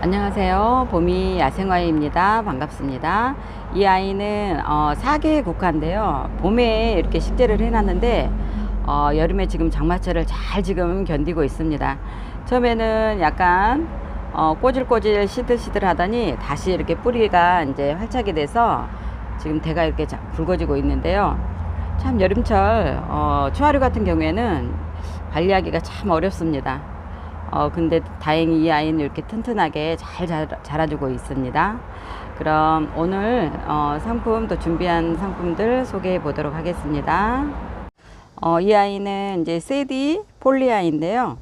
안녕하세요. 봄이 야생화입니다. 반갑습니다. 이 아이는 4개의 국화인데요. 봄에 이렇게 식재를 해놨는데 여름에 지금 장마철을 잘 지금 견디고 있습니다. 처음에는 약간 꼬질꼬질 시들시들 하더니 다시 이렇게 뿌리가 이제 활착이 돼서 지금 대가 이렇게 굵어지고 있는데요. 참 여름철 초하류 같은 경우에는 관리하기가 참 어렵습니다. 근데 다행히 이 아이는 이렇게 튼튼하게 잘 자라주고 있습니다. 그럼 오늘 상품 또 준비한 상품들 소개해 보도록 하겠습니다. 이 아이는 이제 세디 폴리아인데요.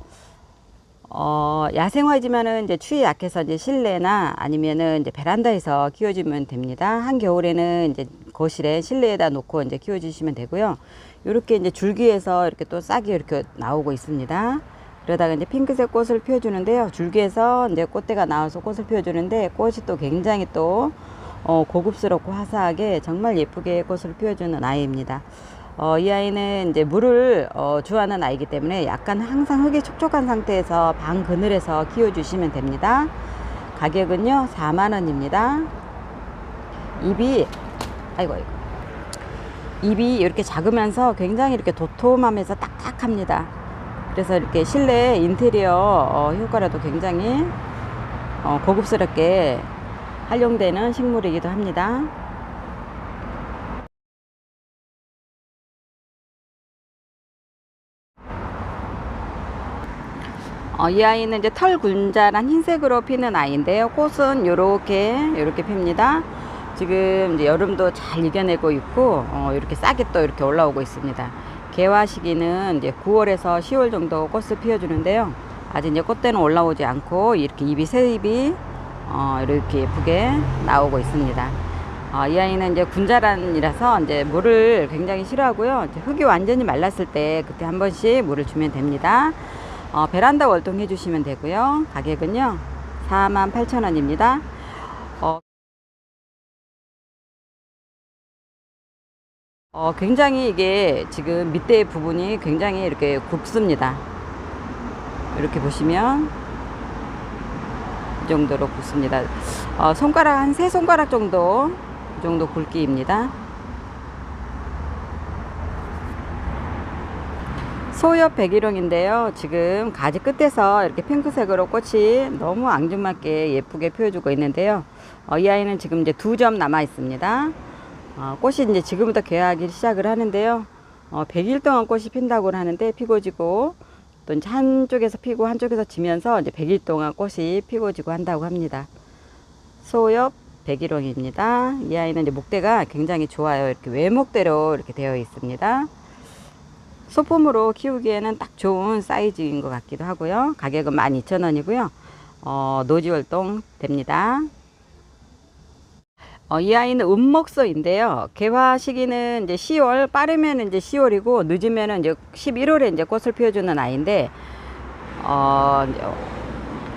야생화이지만은 이제 추위에 약해서 이제 실내나 아니면은 이제 베란다에서 키워주면 됩니다. 한겨울에는 이제 거실에 실내에다 놓고 이제 키워주시면 되고요. 이렇게 이제 줄기에서 이렇게 또 싹이 이렇게 나오고 있습니다. 그러다가 이제 핑크색 꽃을 피워주는데요. 줄기에서 이제 꽃대가 나와서 꽃을 피워주는데 꽃이 또 굉장히 또 고급스럽고 화사하게 정말 예쁘게 꽃을 피워주는 아이입니다. 이 아이는 이제 물을 좋아하는 아이이기 때문에 약간 항상 흙이 촉촉한 상태에서 방 그늘에서 키워주시면 됩니다. 가격은요 4만원입니다. 잎이 이렇게 작으면서 굉장히 이렇게 도톰하면서 딱딱합니다. 그래서 이렇게 실내 인테리어 효과라도 굉장히 고급스럽게 활용되는 식물이기도 합니다. 이 아이는 이제 털 군자란 흰색으로 피는 아이인데요. 꽃은 요렇게 핍니다. 지금 이제 여름도 잘 이겨내고 있고 이렇게 싹이 또 이렇게 올라오고 있습니다. 개화 시기는 이제 9월에서 10월 정도 꽃을 피워주는데요. 아직 이제 꽃대는 올라오지 않고 이렇게 새 잎이 이렇게 예쁘게 나오고 있습니다. 이 아이는 이제 군자란이라서 이제 물을 굉장히 싫어하고요. 이제 흙이 완전히 말랐을 때 그때 한 번씩 물을 주면 됩니다. 베란다 월동 해주시면 되고요. 가격은요 48,000원입니다. 굉장히 이게 지금 밑에 부분이 굉장히 이렇게 굵습니다. 이렇게 보시면 이 정도로 굵습니다. 손가락 한 3손가락 정도 이 정도 굵기입니다. 소엽 백일홍인데요. 지금 가지 끝에서 이렇게 핑크색으로 꽃이 너무 앙증맞게 예쁘게 피워주고 있는데요. 이 아이는 지금 이제 2점 남아 있습니다. 꽃이 이제 지금부터 개화하기 시작을 하는데요. 100일 동안 꽃이 핀다고 하는데 피고 지고 또 이제 한쪽에서 피고 한쪽에서 지면서 이제 100일 동안 꽃이 피고 지고 한다고 합니다. 소엽 백일홍입니다. 이 아이는 이제 목대가 굉장히 좋아요. 이렇게 외목대로 이렇게 되어 있습니다. 소품으로 키우기에는 딱 좋은 사이즈인 것 같기도 하고요. 가격은 12,000원이고요. 노지 활동 됩니다. 이 아이는 은목서인데요. 개화 시기는 이제 10월, 빠르면 이제 10월이고 늦으면 이제 11월에 이제 꽃을 피워주는 아이인데,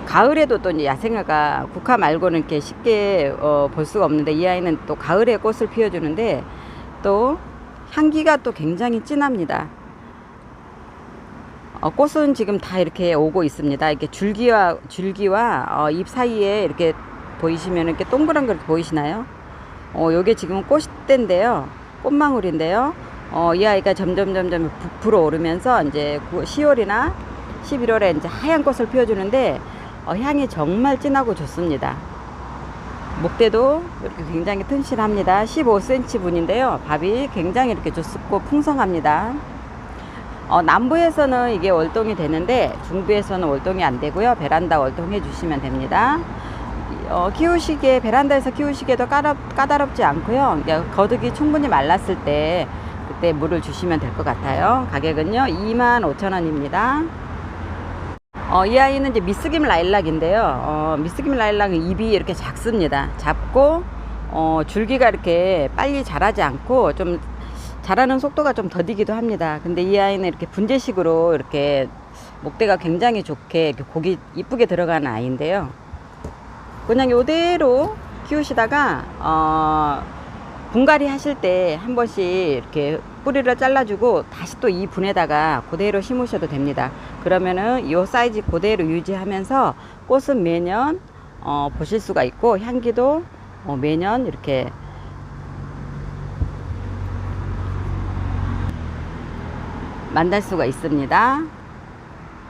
가을에도 또 이제 야생화가 국화 말고는 이렇게 쉽게 볼 수가 없는데, 이 아이는 또 가을에 꽃을 피워주는데 또 향기가 또 굉장히 진합니다. 꽃은 지금 다 이렇게 오고 있습니다. 이렇게 줄기와 잎 사이에 이렇게 보이시면 이렇게 동그란 거 보이시나요? 요게 지금 꽃대인데요. 꽃망울인데요. 이 아이가 점점 부풀어 오르면서 이제 10월이나 11월에 이제 하얀 꽃을 피워주는데 향이 정말 진하고 좋습니다. 목대도 이렇게 굉장히 튼실합니다. 15cm 분인데요. 밥이 굉장히 이렇게 좋고 풍성합니다. 남부에서는 이게 월동이 되는데 중부에서는 월동이 안 되고요. 베란다 월동해 주시면 됩니다. 키우시기에 베란다에서 키우시기에도 까다롭지 않고요. 거득이 충분히 말랐을 때 그때 물을 주시면 될 것 같아요. 가격은요 25,000원입니다. 이 아이는 이제 미스김 라일락인데요. 미스김 라일락은 잎이 이렇게 작습니다. 작고 줄기가 이렇게 빨리 자라지 않고 좀 자라는 속도가 좀 더디기도 합니다. 근데 이 아이는 이렇게 분재식으로 이렇게 목대가 굉장히 좋게 이렇게 고기 이쁘게 들어가는 아이인데요. 그냥 이대로 키우시다가 분갈이 하실 때 한 번씩 이렇게 뿌리를 잘라주고 다시 또 이 분에다가 그대로 심으셔도 됩니다. 그러면은 이 사이즈 그대로 유지하면서 꽃은 매년 보실 수가 있고, 향기도 매년 이렇게 만날 수가 있습니다.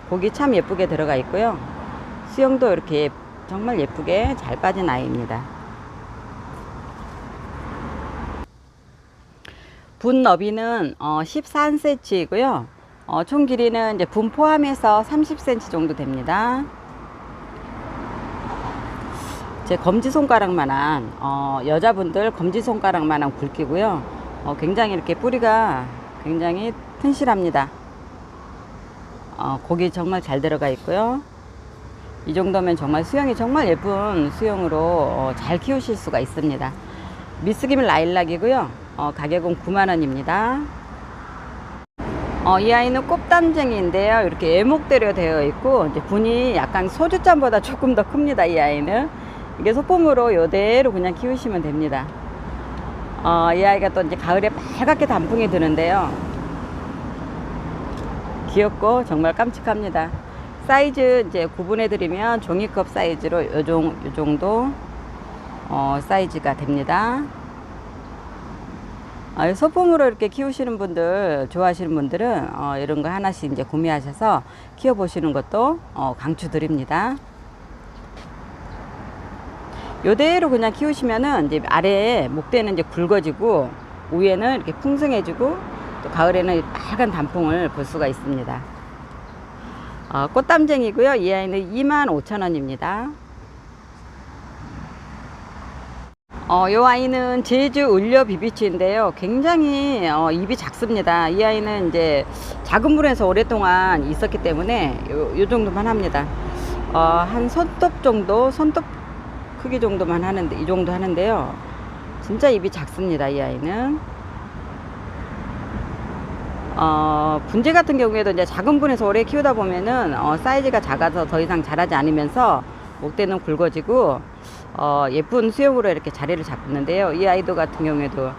고기 참 예쁘게 들어가 있고요. 수영도 이렇게 정말 예쁘게 잘 빠진 아이입니다. 분 너비는 14cm이고요. 총 길이는 이제 분 포함해서 30cm 정도 됩니다. 제 검지손가락만한 여자분들 검지손가락만한 굵기고요. 굉장히 이렇게 뿌리가 굉장히 튼실합니다. 고기 정말 잘 들어가 있고요. 이 정도면 정말 수영이 정말 예쁜 수영으로 잘 키우실 수가 있습니다. 미스김 라일락이고요. 가격은 9만원입니다. 이 아이는 꽃담쟁이인데요. 이렇게 애목대로 되어 있고, 이제 분이 약간 소주잔보다 조금 더 큽니다. 이 아이는. 이게 소품으로 이대로 그냥 키우시면 됩니다. 이 아이가 또 이제 가을에 빨갛게 단풍이 드는데요. 귀엽고 정말 깜찍합니다. 사이즈 이제 구분해 드리면 종이컵 사이즈로 요 정도 사이즈가 됩니다. 소품으로 이렇게 키우시는 분들, 좋아하시는 분들은 이런 거 하나씩 이제 구매하셔서 키워 보시는 것도 강추드립니다. 요대로 그냥 키우시면은 이제 아래에 목대는 이제 굵어지고 위에는 이렇게 풍성해지고, 또 가을에는 빨간 단풍을 볼 수가 있습니다. 꽃담쟁이고요. 이 아이는 25,000원입니다. 이 아이는 제주 을려 비비치인데요. 굉장히 입이 작습니다. 이 아이는 이제 작은 물에서 오랫동안 있었기 때문에 요 정도만 합니다. 한 손톱 정도, 손톱 크기 정도만 하는데, 이 정도 하는데요. 진짜 입이 작습니다. 이 아이는. 분재 같은 경우에도 이제 작은 분에서 오래 키우다 보면은 사이즈가 작아서 더 이상 자라지 않으면서 목대는 굵어지고 예쁜 수영으로 이렇게 자리를 잡는데요. 이 아이도 같은 경우에도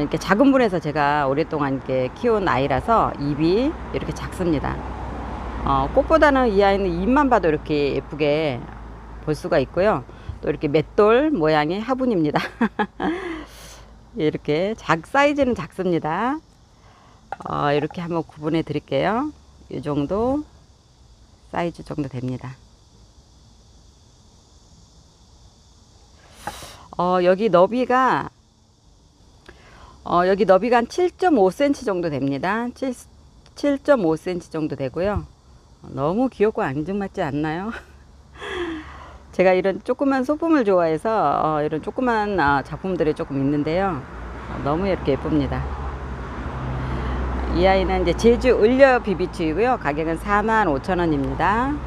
이렇게 작은 분에서 제가 오랫동안 이렇게 키운 아이라서 입이 이렇게 작습니다. 꽃보다는 이 아이는 입만 봐도 이렇게 예쁘게 볼 수가 있고요. 또 이렇게 맷돌 모양의 화분입니다. 이렇게 사이즈는 작습니다. 이렇게 한번 구분해 드릴게요. 이 정도 사이즈 정도 됩니다. 여기 너비가 한 7.5cm 정도 됩니다. 7.5cm 정도 되고요. 너무 귀엽고 앙증맞지 않나요? 제가 이런 조그만 소품을 좋아해서 이런 조그만 작품들이 조금 있는데요. 너무 이렇게 예쁩니다. 이 아이는 이제 제주 을려 비비치이고요. 가격은 45,000원입니다.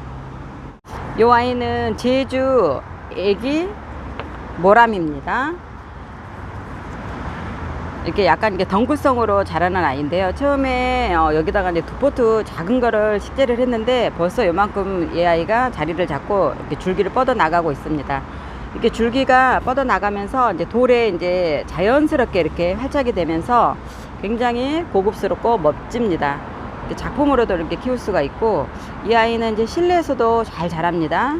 이 아이는 제주 애기 모람입니다. 이렇게 약간 이렇게 덩굴성으로 자라는 아이인데요. 처음에 여기다가 이제 두포트 작은 거를 식재를 했는데 벌써 요만큼 이 아이가 자리를 잡고 이렇게 줄기를 뻗어 나가고 있습니다. 이렇게 줄기가 뻗어 나가면서 이제 돌에 이제 자연스럽게 이렇게 활착이 되면서 굉장히 고급스럽고 멋집니다. 이렇게 작품으로도 이렇게 키울 수가 있고, 이 아이는 이제 실내에서도 잘 자랍니다.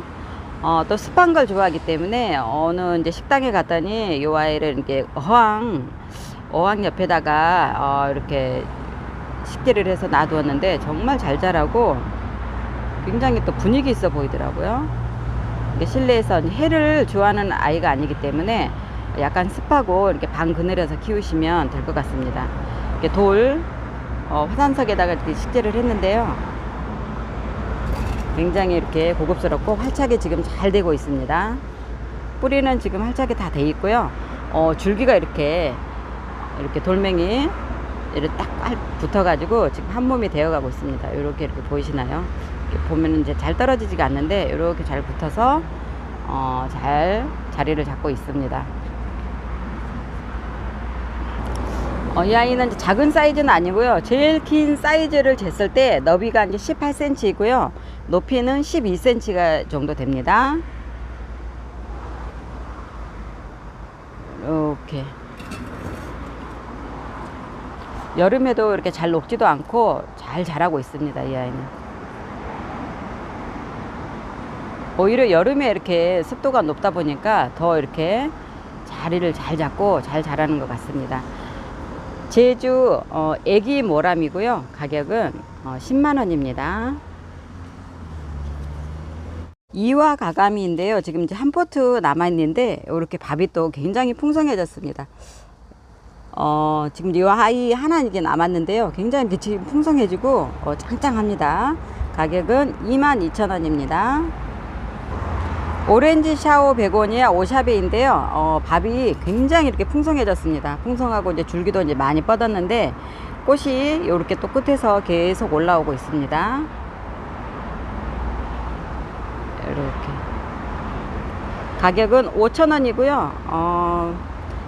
또 습한 걸 좋아하기 때문에 어느 이제 식당에 갔더니 이 아이를 이렇게 어항 옆에다가 이렇게 식재를 해서 놔두었는데 정말 잘 자라고 굉장히 또 분위기 있어 보이더라고요. 실내에서 해를 좋아하는 아이가 아니기 때문에 약간 습하고 이렇게 방 그늘에서 키우시면 될 것 같습니다. 이렇게 돌 화산석에다가 이렇게 식재를 했는데요. 굉장히 이렇게 고급스럽고 활착이 지금 잘 되고 있습니다. 뿌리는 지금 활착이 다 돼 있고요. 줄기가 이렇게 돌멩이 이렇게 딱 붙어가지고 지금 한 몸이 되어가고 있습니다. 이렇게 보이시나요? 이렇게 보면 이제 잘 떨어지지가 않는데 이렇게 잘 붙어서 잘 자리를 잡고 있습니다. 이 아이는 이제 작은 사이즈는 아니고요. 제일 긴 사이즈를 쟀을 때 너비가 이제 18cm이고요. 높이는 12cm가 정도 됩니다. 이렇게 여름에도 이렇게 잘 녹지도 않고 잘 자라고 있습니다. 이 아이는 오히려 여름에 이렇게 습도가 높다 보니까 더 이렇게 자리를 잘 잡고 잘 자라는 것 같습니다. 제주 애기 모람이고요. 가격은 10만 원입니다. 이와 가가미인데요. 지금 이제 한 포트 남아 있는데 이렇게 밥이 또 굉장히 풍성해졌습니다. 지금 이 아이 하나 이게 남았는데요. 굉장히 이렇게 지금 풍성해지고 짱짱합니다. 가격은 22,000원입니다. 오렌지 샤오 베고니아 오샤베인데요. 밥이 굉장히 이렇게 풍성해졌습니다. 풍성하고 이제 줄기도 이제 많이 뻗었는데 꽃이 이렇게 또 끝에서 계속 올라오고 있습니다. 이렇게 가격은 5,000원이고요.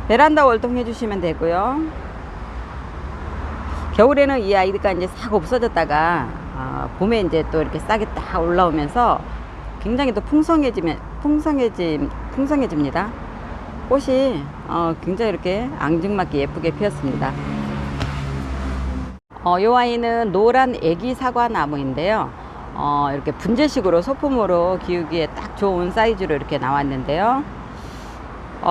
베란다 월동 해주시면 되고요. 겨울에는 이 아이가 이제 싹 없어졌다가 봄에 이제 또 이렇게 싹이 딱 올라오면서 굉장히 또 풍성해집니다. 꽃이 굉장히 이렇게 앙증맞게 예쁘게 피었습니다. 이 아이는 노란 애기 사과 나무인데요. 이렇게 분재식으로 소품으로 키우기에 딱 좋은 사이즈로 이렇게 나왔는데요.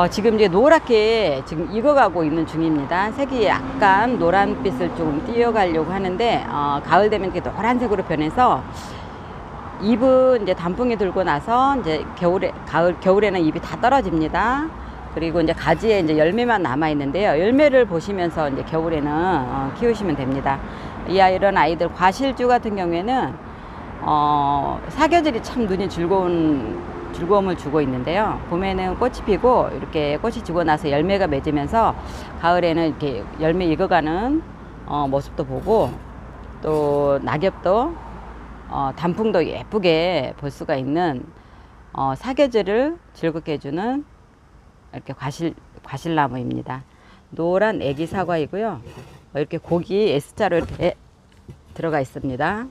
지금 이제 노랗게 지금 익어가고 있는 중입니다. 색이 약간 노란빛을 좀 띄어가려고 하는데 가을 되면 이렇게 노란색으로 변해서 잎은 이제 단풍이 들고 나서 이제 겨울에는 잎이 다 떨어집니다. 그리고 이제 가지에 이제 열매만 남아 있는데요. 열매를 보시면서 이제 겨울에는 키우시면 됩니다. 이런 아이들 과실주 같은 경우에는 사계절이 참 눈이 즐거움을 주고 있는데요. 봄에는 꽃이 피고 이렇게 꽃이 지고 나서 열매가 맺으면서 가을에는 이렇게 열매 익어가는 모습도 보고 또 낙엽도 단풍도 예쁘게 볼 수가 있는 사계절을 즐겁게 해주는 이렇게 과실나무입니다. 노란 애기 사과이고요. 이렇게 고기 S자로 이렇게 들어가 있습니다.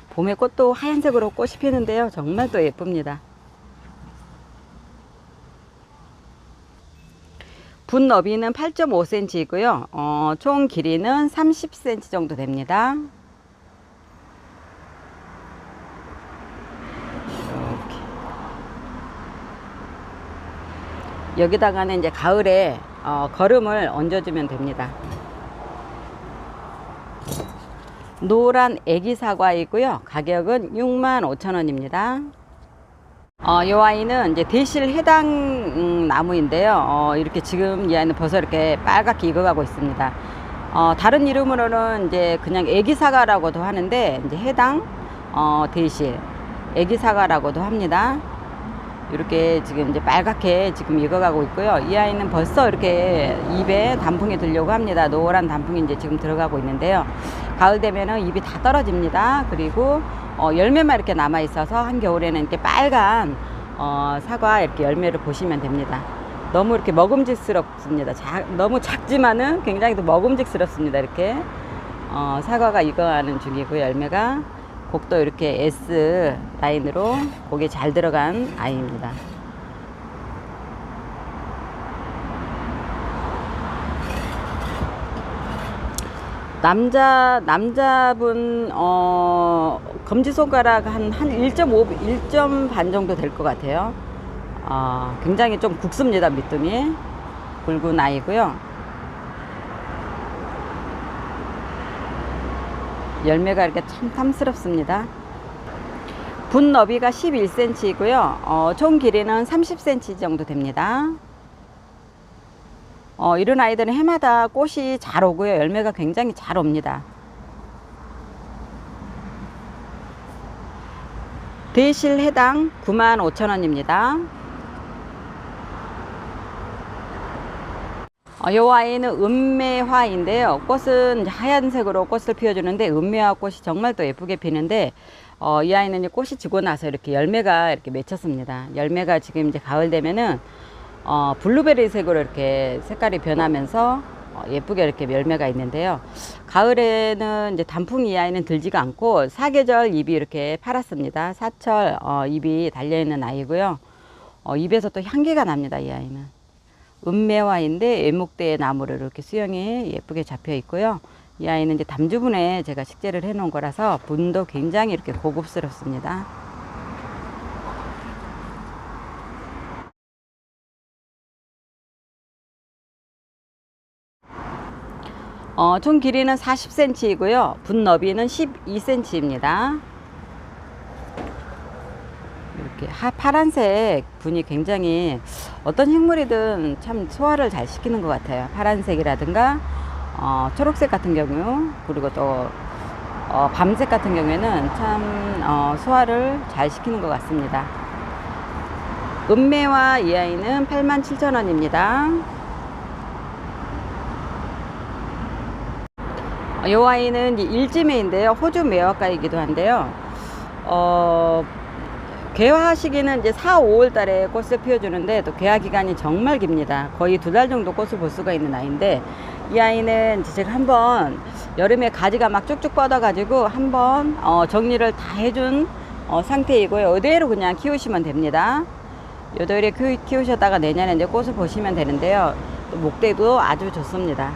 봄에 꽃도 하얀색으로 꽃이 피는데요. 정말 또 예쁩니다. 분 너비는 8.5cm이고요. 총 길이는 30cm 정도 됩니다. 이렇게. 여기다가는 이제 가을에 거름을 얹어주면 됩니다. 노란 애기 사과이고요. 가격은 65,000원입니다. 이 아이는 이제 대실 해당 나무인데요. 이렇게 지금 이 아이는 벌써 이렇게 빨갛게 익어가고 있습니다. 다른 이름으로는 이제 그냥 애기 사과라고도 하는데 이제 해당 대실 애기 사과라고도 합니다. 이렇게 지금 이제 빨갛게 지금 익어가고 있고요. 이 아이는 벌써 이렇게 잎에 단풍이 들려고 합니다. 노란 단풍이 이제 지금 들어가고 있는데요. 가을 되면은 잎이 다 떨어집니다. 그리고 열매만 이렇게 남아 있어서 한겨울에는 이렇게 빨간 사과 이렇게 열매를 보시면 됩니다. 너무 이렇게 먹음직스럽습니다. 너무 작지만은 굉장히 또 먹음직스럽습니다. 이렇게 사과가 익어가는 중이고요. 열매가 곡도 이렇게 S 라인으로 곡이 잘 들어간 아이입니다. 남자분 검지손가락 한 1.5, 1점 반 정도 될 것 같아요. 굉장히 좀 굵습니다. 밑둥이 굵은 아이고요. 열매가 이렇게 참 탐스럽습니다. 분 너비가 11cm이고요. 총 길이는 30cm 정도 됩니다. 이런 아이들은 해마다 꽃이 잘 오고요. 열매가 굉장히 잘 옵니다. 대실 해당 95,000원입니다. 이 아이는 은매화인데요. 꽃은 하얀색으로 꽃을 피워주는데 은매화 꽃이 정말 또 예쁘게 피는데 이 아이는 꽃이 지고 나서 이렇게 열매가 이렇게 맺혔습니다. 열매가 지금 이제 가을 되면은 블루베리 색으로 이렇게 색깔이 변하면서 예쁘게 이렇게 열매가 있는데요. 가을에는 이제 단풍 이 아이는 들지가 않고 사계절 잎이 이렇게 파랗습니다. 사철 잎이 달려있는 아이고요. 잎에서 또 향기가 납니다. 이 아이는 은매화인데 애목대 나무를 이렇게 수영이 예쁘게 잡혀 있고요. 이 아이는 이제 담주분에 제가 식재를 해 놓은 거라서 분도 굉장히 이렇게 고급스럽습니다. 총 길이는 40cm이고요. 분 너비는 12cm입니다. 이렇게 파란색 분이 굉장히 어떤 식물이든 참 소화를 잘 시키는 것 같아요. 파란색이라든가 초록색 같은 경우, 그리고 또 밤색 같은 경우에는 참 소화를 잘 시키는 것 같습니다. 음매와 이 아이는 87,000원입니다. 이 아이는 일지매인데요. 호주 매화가이기도 한데요. 개화 시기는 이제 4, 5월 달에 꽃을 피워주는데 또 개화 기간이 정말 깁니다. 거의 2달 정도 꽃을 볼 수가 있는 아이인데, 이 아이는 제가 한번 여름에 가지가 막 쭉쭉 뻗어가지고 한번 정리를 다 해준 상태이고요. 이대로 그냥 키우시면 됩니다. 이대로 키우셨다가 내년에 이제 꽃을 보시면 되는데요. 또 목대도 아주 좋습니다.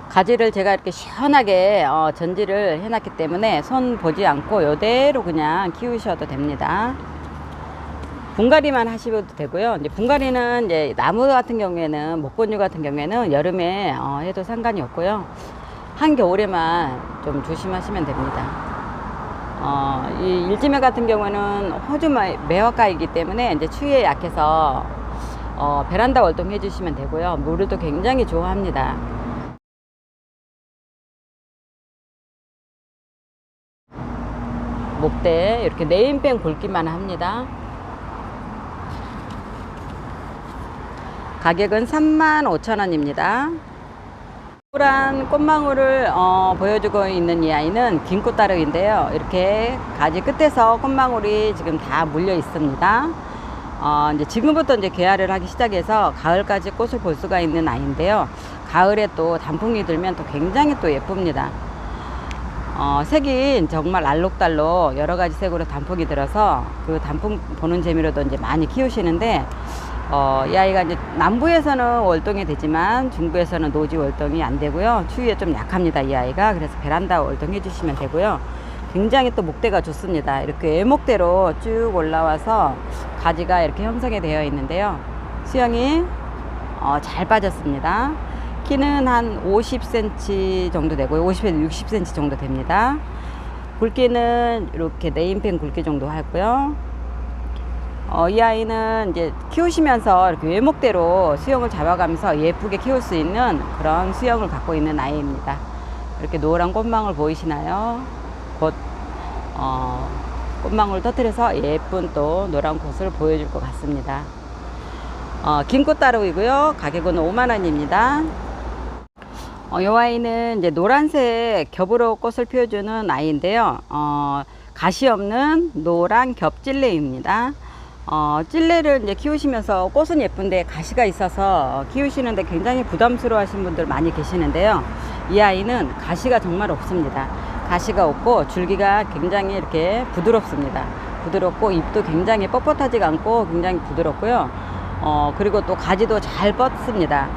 가지를 제가 이렇게 시원하게 전지를 해놨기 때문에 손 보지 않고 이대로 그냥 키우셔도 됩니다. 분갈이만 하셔도 되고요. 이제 분갈이는 이제 나무 같은 경우에는, 목건류 같은 경우에는 여름에 해도 상관이 없고요. 한겨울에만 좀 조심하시면 됩니다. 이 일지매 같은 경우는 호주 매화가이기 때문에 이제 추위에 약해서 베란다 월동 해주시면 되고요. 물을 또 굉장히 좋아합니다. 목대 이렇게 네임펜 굵기만 합니다. 가격은 35,000원입니다. 노란 꽃망울을 보여주고 있는 이 아이는 긴꽃다루인데요. 이렇게 가지 끝에서 꽃망울이 지금 다 물려 있습니다. 이제 지금부터 이제 개화를 하기 시작해서 가을까지 꽃을 볼 수가 있는 아이인데요. 가을에 또 단풍이 들면 또 굉장히 또 예쁩니다. 색이 정말 알록달록 여러 가지 색으로 단풍이 들어서 그 단풍 보는 재미로도 이제 많이 키우시는데, 이 아이가 이제 남부에서는 월동이 되지만 중부에서는 노지 월동이 안 되고요. 추위에 좀 약합니다, 이 아이가. 그래서 베란다 월동 해주시면 되고요. 굉장히 또 목대가 좋습니다. 이렇게 애목대로 쭉 올라와서 가지가 이렇게 형성이 되어 있는데요. 수영이 잘 빠졌습니다. 키는 한 50cm 정도 되고요. 50에서 60cm 정도 됩니다. 굵기는 이렇게 네임펜 굵기 정도 하고요. 이 아이는 이제 키우시면서 이렇게 외목대로 수영을 잡아가면서 예쁘게 키울 수 있는 그런 수영을 갖고 있는 아이입니다. 이렇게 노란 꽃망울 보이시나요? 곧 꽃망울 터뜨려서 예쁜 또 노란 꽃을 보여줄 것 같습니다. 긴꽃다루이고요. 가격은 5만원입니다. 이 아이는 이제 노란색 겹으로 꽃을 피워주는 아이인데요. 가시 없는 노란 겹찔레입니다. 찔레를 이제 키우시면서 꽃은 예쁜데 가시가 있어서 키우시는데 굉장히 부담스러워 하시는 분들 많이 계시는데요. 이 아이는 가시가 정말 없습니다. 가시가 없고 줄기가 굉장히 이렇게 부드럽습니다. 부드럽고 잎도 굉장히 뻣뻣하지가 않고 굉장히 부드럽고요. 그리고 또 가지도 잘 뻗습니다.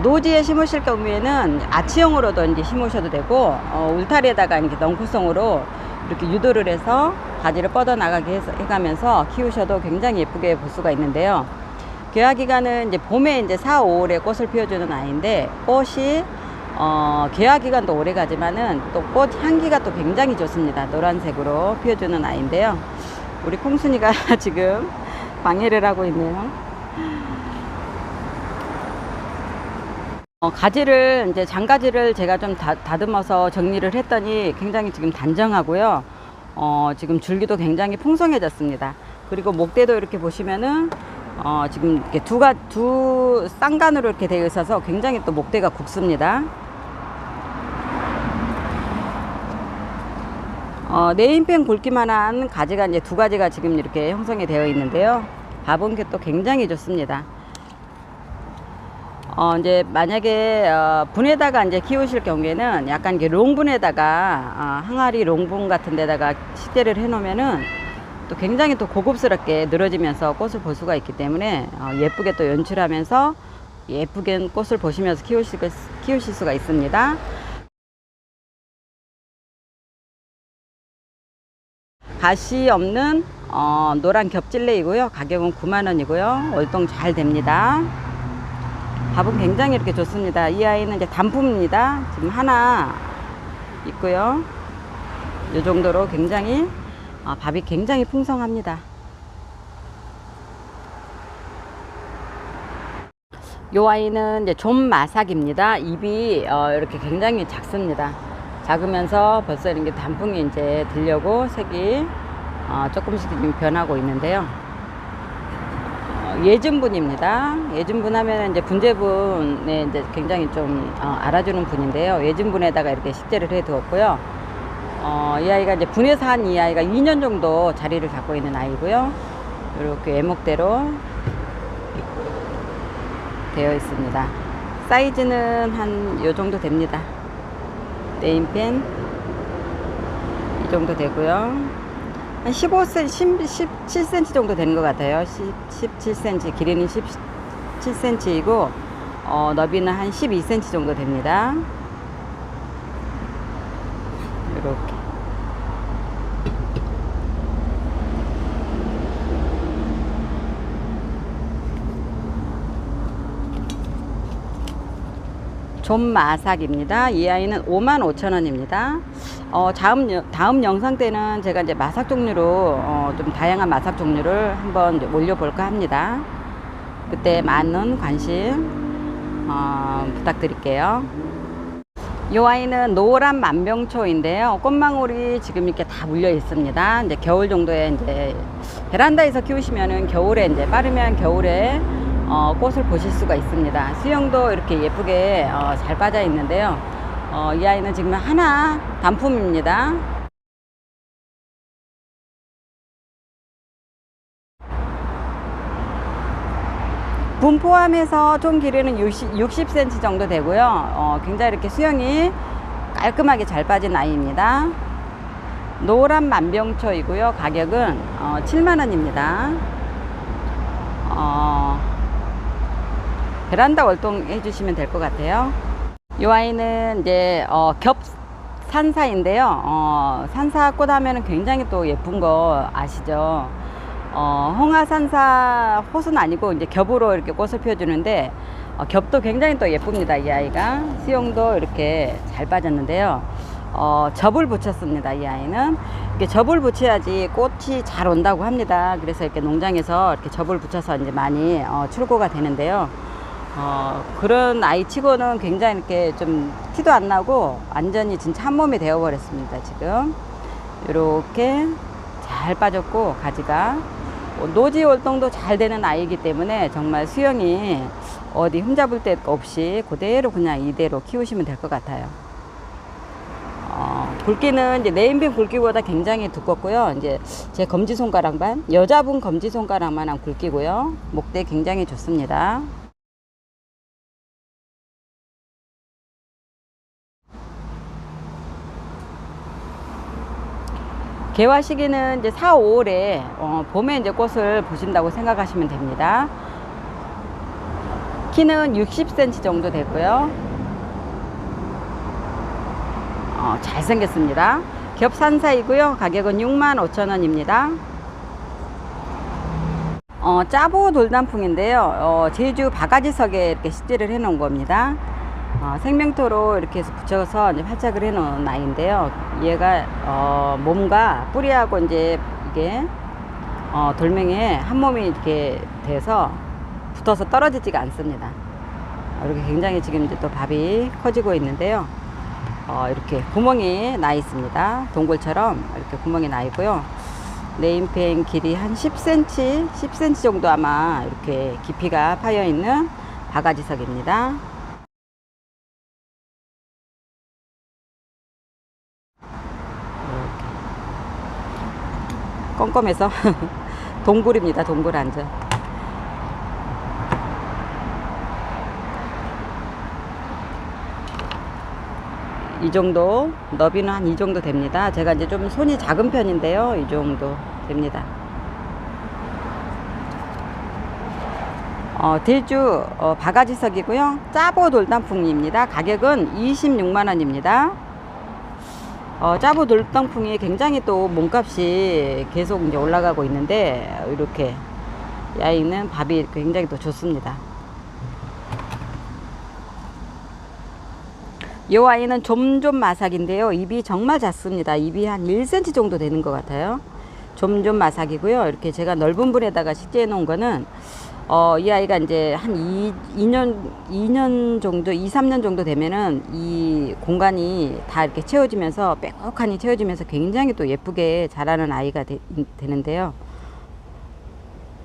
노지에 심으실 경우에는 아치형으로도 이제 심으셔도 되고, 울타리에다가 이렇게 넝쿨성으로 이렇게 유도를 해서 가지를 뻗어 나가게 해가면서 키우셔도 굉장히 예쁘게 볼 수가 있는데요. 개화 기간은 이제 봄에 이제 4, 5월에 꽃을 피워주는 아이인데, 꽃이 개화 기간도 오래 가지만은 또 꽃 향기가 또 굉장히 좋습니다. 노란색으로 피워주는 아이인데요. 우리 콩순이가 지금 방해를 하고 있네요. 가지를 이제 장가지를 제가 좀 다듬어서 정리를 했더니 굉장히 지금 단정하고요. 지금 줄기도 굉장히 풍성해졌습니다. 그리고 목대도 이렇게 보시면은 지금 이렇게 두 쌍간으로 이렇게 되어 있어서 굉장히 또 목대가 굵습니다. 네임펜 굵기만한 가지가 이제 두 가지가 지금 이렇게 형성이 되어 있는데요. 밥은 게 또 굉장히 좋습니다. 이제 만약에 분에다가 이제 키우실 경우에는 약간 이게 롱분에다가 항아리 롱분 같은 데다가 식재를 해 놓으면은 또 굉장히 또 고급스럽게 늘어지면서 꽃을 볼 수가 있기 때문에 예쁘게 또 연출하면서 예쁘게 꽃을 보시면서 키우실 수가 있습니다. 가시 없는 노란 겹질레이고요. 가격은 9만원이고요. 월동 잘 됩니다. 밥은 굉장히 이렇게 좋습니다. 이 아이는 이제 단품입니다. 지금 하나 있고요. 이 정도로 굉장히 밥이 굉장히 풍성합니다. 이 아이는 이제 좀마삭입니다. 입이 이렇게 굉장히 작습니다. 작으면서 벌써 이렇게 단풍이 이제 들려고 색이 조금씩 변하고 있는데요. 예진분입니다. 예진분 하면 이제 분재분에 이제 굉장히 좀 알아주는 분인데요. 예진분에다가 이렇게 식재를 해 두었고요. 이 아이가 이제 분해서 한 이 아이가 2년 정도 자리를 잡고 있는 아이고요. 이렇게 외목대로 되어 있습니다. 사이즈는 한 요 정도 됩니다. 네임펜 이 정도 되고요. 한 17cm 정도 되는 것 같아요. 17cm, 길이는 17cm이고 너비는 한 12cm 정도 됩니다. 이렇게 좀마삭입니다. 이 아이는 55,000원입니다. 다음 영상 때는 제가 이제 마삭 종류로 좀 다양한 마삭 종류를 한번 올려볼까 합니다. 그때 많은 관심 부탁드릴게요. 이 아이는 노란 만병초인데요. 꽃망울이 지금 이렇게 다 물려 있습니다. 이제 겨울 정도에 이제 베란다에서 키우시면은 겨울에 이제 빠르면 겨울에 꽃을 보실 수가 있습니다. 수영도 이렇게 예쁘게 잘 빠져 있는데요. 이 아이는 지금 하나 단품입니다. 분 포함해서 총 길이는 60cm 정도 되고요. 굉장히 이렇게 수영이 깔끔하게 잘 빠진 아이입니다. 노란 만병초이고요. 가격은 7만원입니다. 베란다 월동 해주시면 될 것 같아요. 이 아이는 이제 겹 산사인데요. 산사꽃 하면은 굉장히 또 예쁜 거 아시죠? 홍화산사 호수는 아니고 이제 겹으로 이렇게 꽃을 피워주는데 겹도 굉장히 또 예쁩니다. 이 아이가 수영도 이렇게 잘 빠졌는데요. 접을 붙였습니다. 이 아이는 이렇게 접을 붙여야지 꽃이 잘 온다고 합니다. 그래서 이렇게 농장에서 이렇게 접을 붙여서 이제 많이 출고가 되는데요. 그런 아이 치고는 굉장히 이렇게 좀 티도 안 나고 완전히 진짜 한 몸이 되어 버렸습니다. 지금 이렇게 잘 빠졌고 가지가 노지 월동도 잘 되는 아이이기 때문에 정말 수영이 어디 흠잡을 데 없이 그대로 그냥 이대로 키우시면 될 것 같아요. 굵기는 이제 네임펜 굵기보다 굉장히 두껍고요. 이제 제 검지손가락만, 여자분 검지손가락만한 굵기고요. 목대 굉장히 좋습니다. 개화 시기는 이제 4, 5월에 봄에 이제 꽃을 보신다고 생각하시면 됩니다. 키는 60cm 정도 되고요. 잘생겼습니다. 겹산사이고요. 가격은 65,000원입니다. 짜보 돌단풍인데요. 제주 바가지석에 이렇게 식재를 해 놓은 겁니다. 생명토로 이렇게 해서 붙여서 이제 활착을 해 놓은 아이인데요. 얘가 몸과 뿌리하고 이제 이게 돌멩이에 한 몸이 이렇게 돼서 붙어서 떨어지지가 않습니다. 이렇게 굉장히 지금 이제 또 밥이 커지고 있는데요. 이렇게 구멍이 나 있습니다. 동굴처럼 이렇게 구멍이 나 있고요. 네임펜 길이 한 10cm 정도 아마 이렇게 깊이가 파여 있는 바가지석입니다. 껌껌해서 동굴입니다. 동굴 앉아. 이 정도 너비는 한 이 정도 됩니다. 제가 이제 좀 손이 작은 편인데요. 이 정도 됩니다. 대주 바가지석이고요. 짜보 돌단풍입니다. 가격은 26만원입니다. 짜보 돌단풍이 굉장히 또 몸값이 계속 이제 올라가고 있는데, 이렇게 이 아이는 밥이 굉장히 또 좋습니다. 이 아이는 좀좀 마삭인데요. 입이 정말 작습니다. 입이 한 1cm 정도 되는 것 같아요. 좀좀 마삭이고요. 이렇게 제가 넓은 불에다가 식재해 놓은 거는 이 아이가 이제 한 2년 정도, 2, 3년 정도 되면은 이 공간이 다 이렇게 채워지면서, 빼곡하니 채워지면서 굉장히 또 예쁘게 자라는 아이가 되는데요.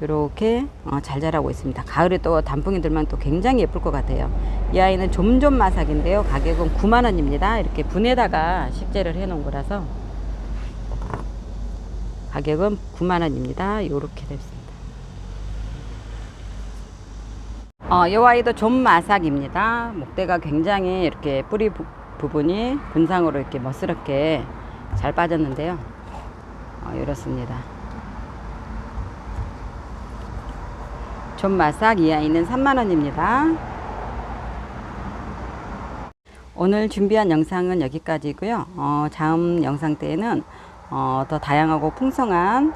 이렇게 잘 자라고 있습니다. 가을에 또 단풍이 들면 또 굉장히 예쁠 것 같아요. 이 아이는 좀좀 마삭인데요. 가격은 9만원입니다. 이렇게 분에다가 식재를 해 놓은 거라서 가격은 9만원입니다. 이렇게 됐습니다. 이 아이도 좀 마삭입니다. 목대가 굉장히 이렇게 뿌리 부분이 분상으로 이렇게 멋스럽게 잘 빠졌는데요. 이렇습니다. 좀 마삭, 이 아이는 3만원입니다. 오늘 준비한 영상은 여기까지고요. 다음 영상 때에는 더 다양하고 풍성한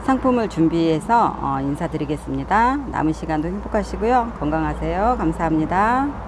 상품을 준비해서 인사드리겠습니다. 남은 시간도 행복하시고요. 건강하세요. 감사합니다.